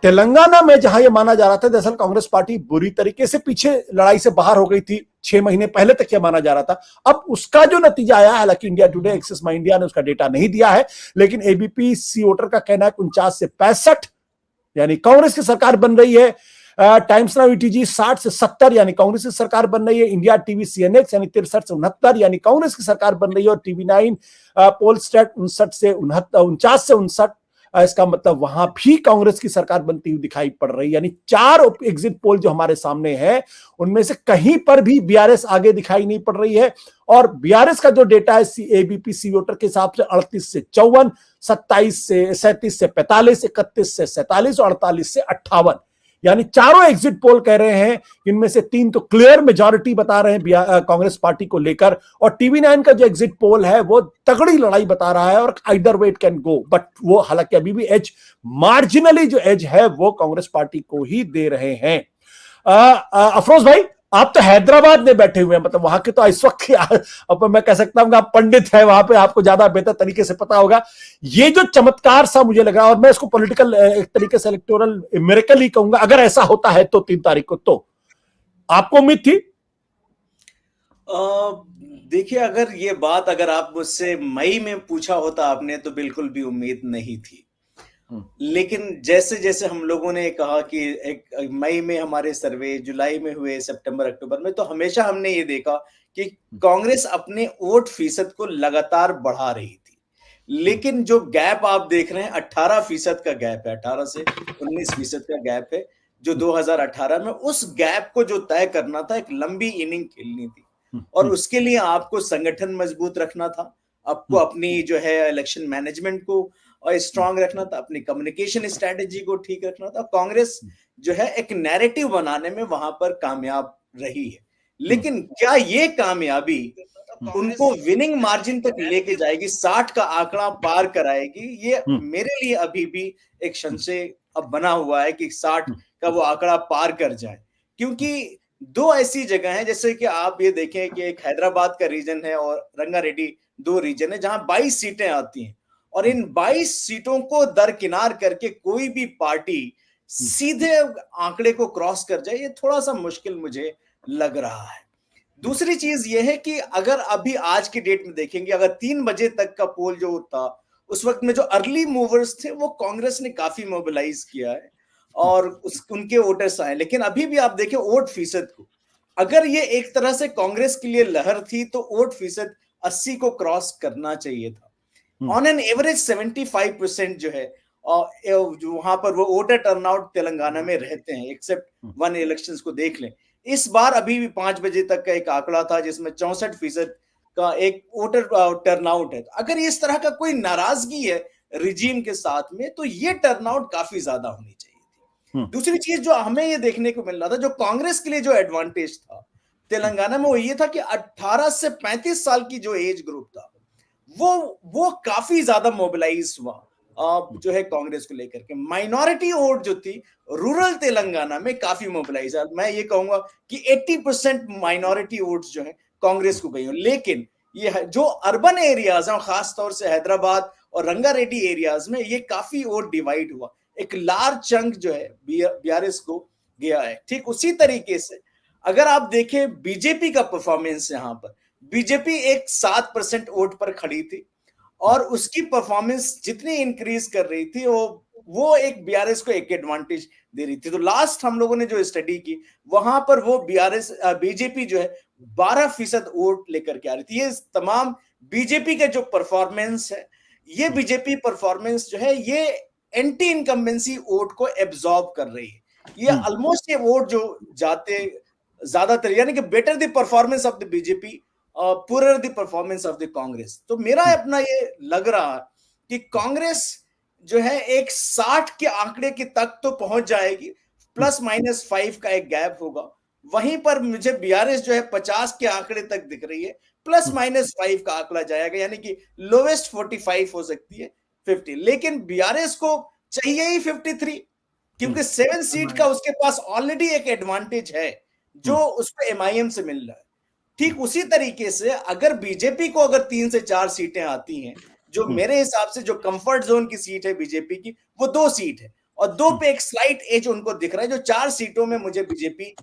तेलंगाना में जहां यह माना जा रहा था दरअसल कांग्रेस पार्टी बुरी तरीके से पीछे लड़ाई से बाहर हो गई थी, 6 महीने पहले तक यह माना जा रहा था, अब उसका जो नतीजा आया, हालांकि इंडिया टुडे, एक्सिस माई इंडिया ने उसका डेटा नहीं दिया है, लेकिन एबीपी सी वोटर का कहना है 49 से 65 यानी कांग्रेस की सरकार बन रही है। टाइम्स नाउ ईटीजी 60 से 70 यानी कांग्रेस की सरकार बन रही है। इंडिया टीवी सीएनएक्स यानी 63 से 69 यानी कांग्रेस की सरकार बन रही है। और टीवी9 पोल स्टेट 59 से 49 से 59, इसका मतलब वहां भी कांग्रेस की सरकार बनती हुई दिखाई पड़ रही है। यानी 4 एग्जिट पोल जो हमारे सामने है उनमें से कहीं पर भी बीआरएस आगे दिखाई नहीं पड़ रही है। और बीआरएस का जो डेटा है एबीपी सी वोटर के हिसाब से 38 से 54, 27 से 37 से 45, 31 से 47 और 48 से 58, यानी चारों एग्जिट पोल कह रहे हैं, इनमें से 3 तो क्लियर मेजॉरिटी बता रहे हैं कांग्रेस पार्टी को लेकर, और टीवी9 का जो एग्जिट पोल है वो तगड़ी लड़ाई बता रहा है और either way it can go, but वो हालांकि अभी भी एज, मार्जिनली जो एज है वो कांग्रेस पार्टी को ही दे रहे हैं। अफरोज भाई, आप तो हैदराबाद में बैठे हुए हैं, मतलब वहां के तो इस वक्त अब मैं कह सकता हूं आप पंडित है वहां पे, आपको ज्यादा बेहतर तरीके से पता होगा। ये जो चमत्कार सा मुझे लगा, और मैं इसको पॉलिटिकल एक तरीके से इलेक्टोरल मिरेकल ही कहूंगा, अगर ऐसा होता है तो 3 तारीख को, तो आपको उम्मीद थी? देखिए, अगर ये बात अगर आप मुझसे मई में पूछा होता आपने, तो बिल्कुल भी उम्मीद नहीं थी। लेकिन जैसे जैसे हम लोगों ने कहा कि एक मई में हमारे सर्वे, जुलाई में हुए, सितंबर अक्टूबर में, तो हमेशा हमने ये देखा कि कांग्रेस अपने वोट फीसद को लगातार बढ़ा रही थी। लेकिन जो गैप आप देख रहे हैं, 18% का गैप है, 18 से 19% का गैप है जो 2018 में, उस गैप को जो तय करना था, एक लंबी इनिंग खेलनी थी, और उसके लिए आपको संगठन मजबूत रखना था, आपको अपनी जो है इलेक्शन मैनेजमेंट को और स्ट्रांग रखना था, अपनी कम्युनिकेशन स्ट्रेटेजी को ठीक रखना था। कांग्रेस जो है एक नैरेटिव बनाने में वहां पर कामयाब रही है, लेकिन क्या ये कामयाबी उनको विनिंग मार्जिन तक लेके जाएगी, 60 का आंकड़ा पार कराएगी? ये मेरे लिए अभी भी एक संशय अब बना हुआ है कि 60 का वो आंकड़ा पार कर जाए, क्योंकि 2 ऐसी जगह हैं, जैसे कि आप ये देखें कि एक हैदराबाद का रीजन है और रंगारेड्डी 2 रीजन है, जहां 22 सीटें आती हैं, और इन 22 सीटों को दरकिनार करके कोई भी पार्टी सीधे आंकड़े को क्रॉस कर जाए, ये थोड़ा सा मुश्किल मुझे लग रहा है। दूसरी चीज ये है कि अगर अभी आज की डेट में देखेंगे, अगर 3 बजे तक का पोल जो था, उस वक्त में जो अर्ली मूवर्स थे वो कांग्रेस ने काफी मोबिलाइज किया है और उनके वोटर्स आए। लेकिन अभी भी आप देखें वोट फीसद को, अगर ये एक तरह से कांग्रेस के लिए लहर थी, तो वोट फीसद 80 को क्रॉस करना चाहिए था। ऑन एन एवरेज 75% जो है, जो वहां पर वो वोटर टर्नआउट तेलंगाना में रहते हैं, एक्सेप्ट 1 इलेक्शंस को देख लें। इस बार अभी भी 5 बजे तक का एक आंकड़ा था जिसमें 64% का एक वोटर टर्नआउट है। अगर इस तरह का कोई नाराजगी है रिजीम के साथ में, तो ये टर्नआउट काफी ज्यादा होनी चाहिए थी। दूसरी चीज जो हमें ये देखने को मिल रहा था, जो कांग्रेस के लिए जो एडवांटेज था तेलंगाना में, वो ये था कि 18 से 35 साल की जो एज ग्रुप था, वो काफी ज्यादा मोबिलाइज हुआ जो है कांग्रेस को लेकर के। माइनॉरिटी वोट जो थी रूरल तेलंगाना में काफी मोबिलाइज है, मैं ये कहूंगा कि 80% माइनॉरिटी वोट्स जो है कांग्रेस को गई हो। लेकिन ये जो अर्बन एरियाज हैं, खासतौर से हैदराबाद और रंगारेड्डी एरियाज में, ये काफी वोट डिवाइड हुआ, एक लार्ज चंक जो है बीआरएस को गया है। ठीक उसी तरीके से अगर आप देखें बीजेपी का परफॉर्मेंस, यहां पर बीजेपी एक 7% वोट पर खड़ी थी, और उसकी परफॉर्मेंस जितनी इंक्रीज कर रही थी, वो एक बीआरएस को एक एडवांटेज दे रही थी। तो लास्ट हम लोगों ने जो स्टडी की, वहां पर वो बीजेपी जो है 12% वोट लेकर के आ रही थी। ये तमाम बीजेपी के जो परफॉर्मेंस है, ये बीजेपी परफॉर्मेंस जो है, ये एंटी इनकम्बेंसी वोट को एब्जॉर्ब कर रही है। ये ऑलमोस्ट ये वोट जो जाते ज्यादातर, यानी कि better the performance of the BJP poor the performance of the Congress. तो मेरा अपना ये लग रहा है कि कांग्रेस जो है एक 60 के आंकड़े के तक तो पहुंच जाएगी, ±5 का एक गैप होगा। वहीं पर मुझे बीआरएस जो है 50 के आंकड़े तक दिख रही है, ±5 का आंकड़ा जाएगा, यानी कि लोवेस्ट 45 हो सकती है 50। लेकिन बीआरएस को चाहिए ही 53, क्योंकि 7 सीट का उसके पास ऑलरेडी एक एडवांटेज है जो उसको एमआईएम से मिल रहा है। ठीक उसी तरीके से अगर बीजेपी को अगर 3 से 4 सीटें आती हैं, जो मेरे हिसाब से जो कंफर्ट जोन की सीट है बीजेपी की, वो 2 सीट है, और 2 पे एक स्लाइट एज उनको दिख रहा है, जो 4 सीटों में मुझे बीजेपी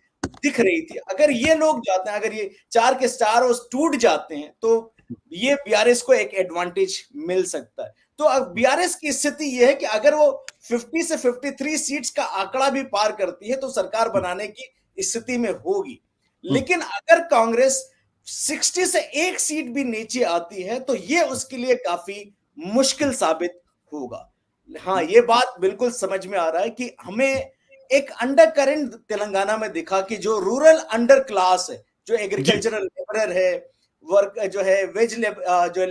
दिख रही थी। अगर ये लोग जाते हैं, अगर ये 4 के स्टार टूट जाते हैं, तो ये बीआरएस को एक एडवांटेज मिल सकता है। तो अब बीआरएस की स्थिति ये है कि अगर वो 50 से 53 सीट्स का आंकड़ा भी पार करती है तो सरकार बनाने की स्थिति में होगी। लेकिन अगर कांग्रेस 60 से 1 सीट भी नीचे आती है तो ये उसके लिए काफी मुश्किल साबित होगा। हाँ, ये बात बिल्कुल समझ में आ रहा है कि हमें एक अंडर करंट तेलंगाना में दिखा कि जो रूरल अंडर क्लास है, जो एग्रीकल्चरल लेबरर है, वर्क जो है, वेज जो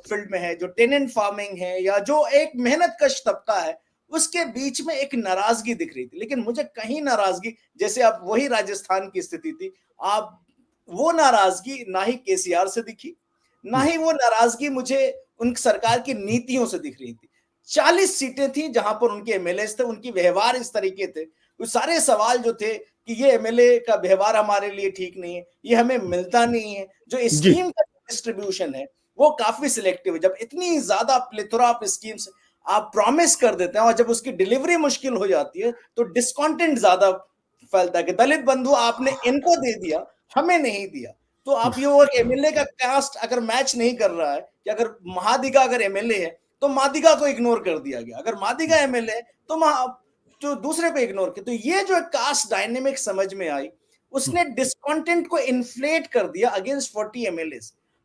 फील्ड में है, जो टेनेंट फार्मिंग है, या जो एक मेहनत कश तबका है, उसके बीच में एक नाराजगी दिख रही थी। लेकिन मुझे कहीं नाराजगी, जैसे आप वही राजस्थान की स्थिति थी, आप वो नाराजगी ना ही केसीआर से दिखी, ना ही वो नाराजगी मुझे उन सरकार की नीतियों से दिख रही थी। 40 सीटें थी जहां पर उनके एमएलए थे, उनकी व्यवहार इस तरीके थे, वो सारे सवाल जो थे कि ये एमएलए का व्यवहार हमारे लिए ठीक नहीं है, ये हमें मिलता नहीं है, जो स्कीम का डिस्ट्रीब्यूशन है वो काफी सिलेक्टिव है। जब इतनी ज्यादा प्लेथोरा ऑफ स्कीम्स आप प्रॉमिस कर देते हैं और जब उसकी डिलीवरी मुश्किल हो जाती है तो डिस्कॉन्टेंट ज्यादा फैलता है कि दलित बंधु आपने इनको दे दिया, हमें नहीं दिया। तो आप ये वो एमएलए का कास्ट अगर मैच नहीं कर रहा है, कि अगर महादिगा अगर एमएलए है तो मादिगा को इग्नोर कर दिया गया, अगर मादिगा एमएलए है तो दूसरे को इग्नोर किया। तो ये जो कास्ट डायनेमिक समझ में आई, उसने डिस्कॉन्टेंट को इन्फ्लेट कर दिया अगेंस्ट 40 एमएलए।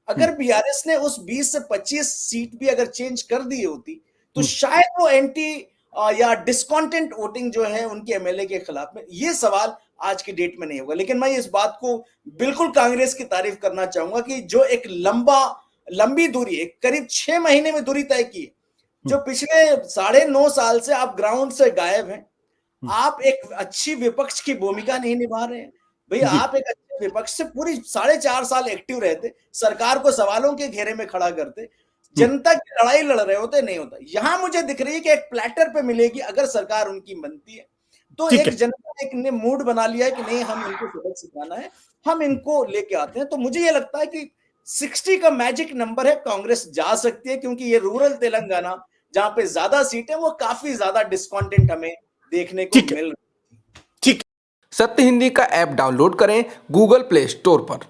अगर बीआरएस ने उस 20 से 25 सीट भी अगर चेंज कर दी होती तो शायद वो एंटी या डिस्कॉन्टेंट वोटिंग जो है उनके एमएलए के खिलाफ में, ये सवाल आज की डेट में नहीं होगा। लेकिन मैं इस बात को बिल्कुल कांग्रेस की तारीफ करना चाहूंगा कि जो एक लंबी दूरी, एक करीब 6 महीने में दूरी तय की है, जो पिछले 9.5 साल से आप ग्राउंड से गायब हैं, आप एक अच्छी विपक्ष की भूमिका नहीं निभा रहे हैं। भैया आप एक अच्छे विपक्ष से पूरी 4.5 साल एक्टिव रहते, सरकार को सवालों के घेरे में खड़ा करते, जनता की लड़ाई लड़ रहे होते, नहीं होता। यहां मुझे दिख रही है कि एक प्लेटर पे मिलेगी अगर सरकार उनकी बनती है तो एक जनता ने मूड बना लिया है कि नहीं, हम इनको सबक सिखाना है, हम इनको लेके आते हैं। तो मुझे ये लगता है कि 60 का मैजिक नंबर है, कांग्रेस जा सकती है, क्योंकि ये रूरल तेलंगाना जहां पे ज्यादा सीटें, वो काफी ज्यादा डिस्कॉन्टेंट हमें देखने को मिल रही है। सत्य हिंदी का ऐप डाउनलोड करें गूगल प्ले स्टोर पर।